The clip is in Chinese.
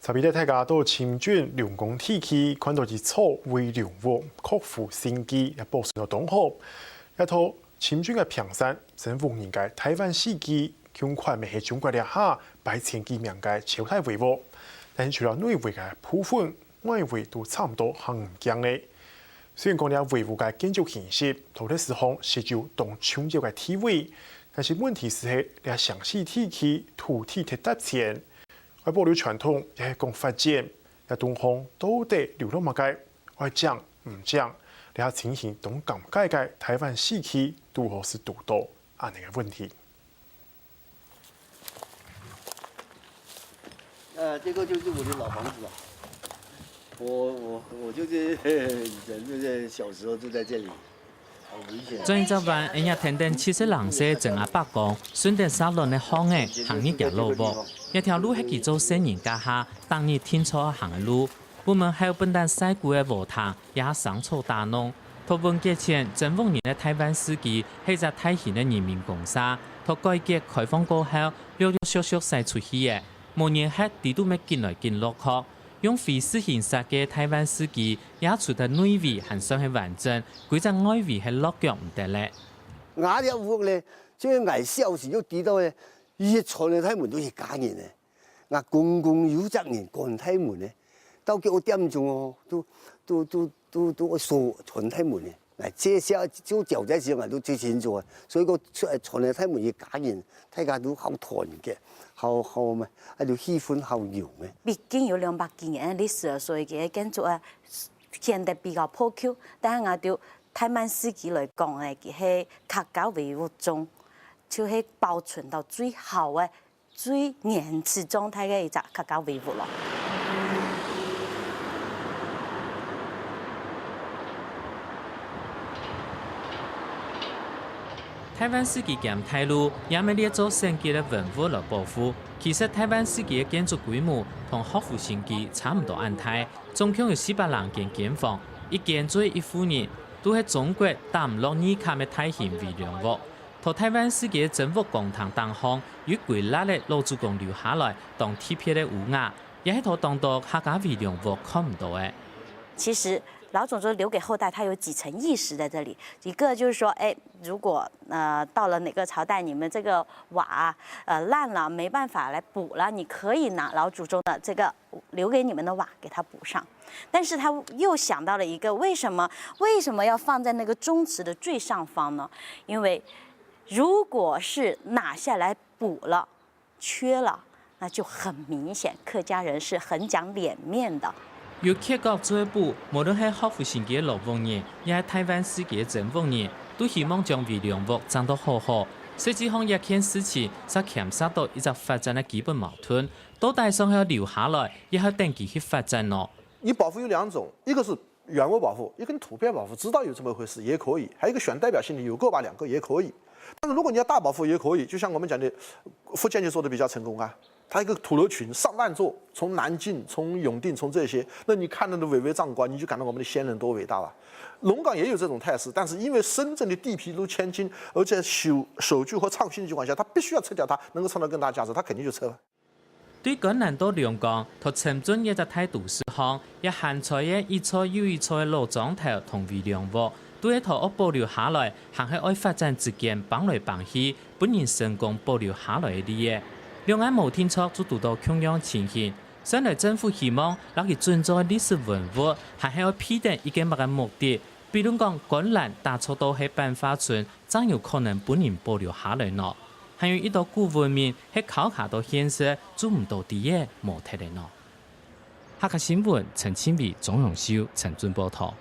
特别大家到深圳龙岗地区看到一草微量物克服心机，也保存到同好。一套深圳嘅平山，政府人嘅台湾司机，恐快未係中國掠下8千幾名嘅超大微物，但除了內圍嘅部分，外圍都差唔多行唔驚嘅。雖然講呢微物嘅建築形式，頭啲時候是就當搶救嘅體位，但是問題是係呢詳細地區土地鐵搭前，愛保留傳統也係講發展，呢東方到底流落乜嘅，愛講唔講？呢情形都咁解嘅台灣市區如何是獨到安尼嘅問題？這個就是我的老房子啊，我就是以前就是小時候住在這裡，好危險。最近灣人家聽到70人說正阿伯講，順德沙崙的巷嘅行一條路步，一條路係叫做仙人家下，當日天初行嘅路。我們還有本單曬過嘅禾塘，也桑草大弄。托文節前，政府人嘅台灣司機係隻大型嘅人民公社，托改革開放過後，陸陸續續曬出去嘅。無人喺地都咪進來進落去，用非私形式嘅台灣司機也除得內圍還算係完整，佢隻外圍係落腳唔得咧。我啲屋咧，即係捱消時都知道咧，一坐喺睇門都係假人嘅，我公共有責任趕睇門咧。到9點鐘哦，都鎖傳體門嘅，嗱，這些就舊仔時我都最清楚啊，所以個傳體門嘅家人，大家都好團結，好咩，喺度氣氛好融嘅。畢竟有200幾年歷史，所以嘅建築啊顯得比較破舊，但係我對台灣司機來講咧，佢係客家維護中，就係保存到最好嘅、最原始狀態嘅一隻客家維護咯。台灣司機兼態路，也咪列做升級嘅文物來保護。其實台灣司機嘅建築規模同學府升級差唔多安大，總共有400人間間房，一間做一戶人，都係中國打唔落2卡嘅大型微量物。同台灣司機嘅政府公堂當行，有歸納嘅老祖公留下來當鐵片嘅烏瓦，也係同當到客家微量物看唔到嘅。其實老祖宗留給後代，他有幾層意識在這裡。一個就是說，如果到了哪個朝代，你們這個瓦爛了，沒辦法來補了，你可以拿老祖宗的這個留給你們的瓦給它補上。但是他又想到了一個，為什麼要放在那個宗祠的最上方呢？因為如果是拿下來補了，缺了，那就很明顯，客家人是很講臉面的。由客家做一步，無論係學府升級嘅老房人，也係台灣司機嘅政府人，都希望將微量物爭到好好。實際上，一件事情就牽涉到一個發展嘅基本矛盾，到底想要留下來，也係等佢去發展咯。你保護有2種，一個是原物保護，一個圖片保護，知道有這麼一回事也可以；還有一個選代表性的，有個把2個也可以。但是如果你要大保護也可以，就像我們講的，福建就做得比較成功啊。它一個土樓群上萬座，從南靖、從永定、從這些，那你看到的巍巍壯觀，你就感到我們的先人多偉大啊！龍崗也有這種態勢，但是因為深圳的地皮都千斤，而且守舊和創新的情況下，它必須要拆掉它，能夠創造更大價值，它肯定就撤了。對港南到龍崗，同深圳一隻大都市巷，一行在嘅一錯又一錯嘅老莊頭同微量物，都一套保留下來，行喺愛發展之間綁來綁去，本人成功保留下來嘅啲嘢。兩岸無天錯就讀到同樣情形，上來政府希望攞佢尊重歷史文物，還係要批定一個乜嘅目的，比如講觀瀾大錯到喺辦法村，真有可能本人保留下來咯。還有一道古文明喺考察到現實做唔到啲嘢冇睇嚟咯。客家新聞陳清美、鍾榮秀、陳俊報道。